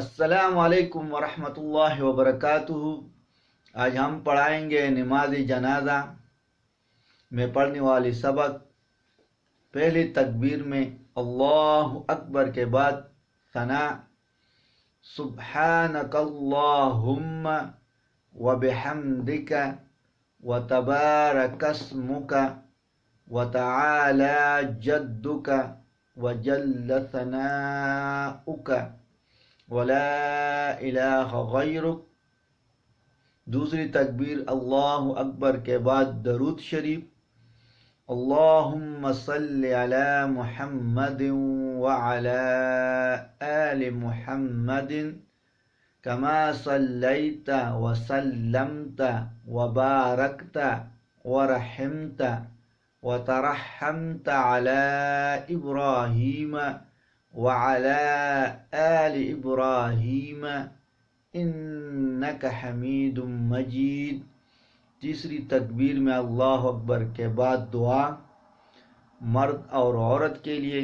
السلام علیکم ورحمۃ اللہ وبرکاتہ۔ آج ہم پڑھائیں گے نماز جنازہ میں پڑھنے والی سبق۔ پہلی تکبیر میں اللہ اکبر کے بعد ثنا سبحانک اللہم وبحمدک وتبارک اسمک وتعالی جدک وجل ثناؤک ولا الہ غیرک۔ دوسری تکبیر اللہ اکبر کے بعد درود شریف، اللہم صلی علی محمد وعلی آل محمد کما صلیت وسلمت وبارکت ورحمت وترحمت علی ابراہیم وعلى آل ابراہیم انک حمید مجید۔ تیسری تکبیر میں اللہ اکبر کے بعد دعا، مرد اور عورت کے لیے،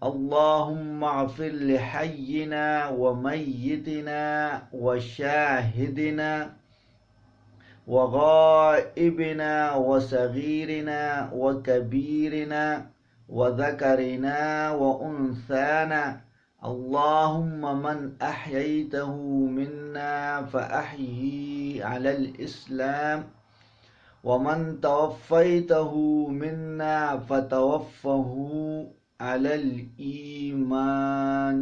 اللہم اغفر لحینا ومیتنا وشاہدنا وغائبنا وصغیرنا وکبیرنا وذکرنا وانثانا، اللہم من احییتہ منا فاحیہ علی الاسلام ومن توفیتہ منا فتوفہ علی الایمان۔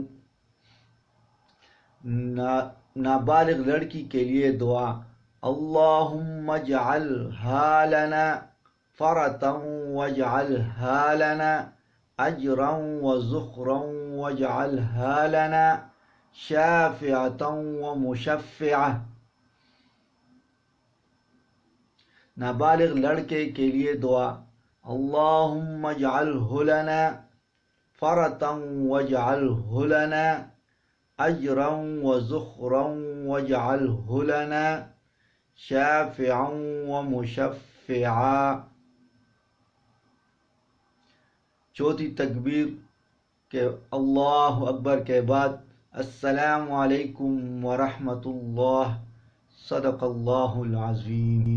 نابالغ لڑکی کے لیے دعا، اللہم اجعلہا لنا فرطا واجعلها لنا اجرا وزخرا واجعلها لنا شافعة ومشفعة۔ نابالغ لڑکے کے لیے دعا، اللہم اجعلہ لنا فرطا واجعلہ لنا اجرا وزخرا واجعلہ لنا شافعا ومشفعا۔ چوتھی تکبیر کہ اللہ اکبر کے بعد السلام علیکم ورحمۃ اللہ۔ صدق اللہ العظیم۔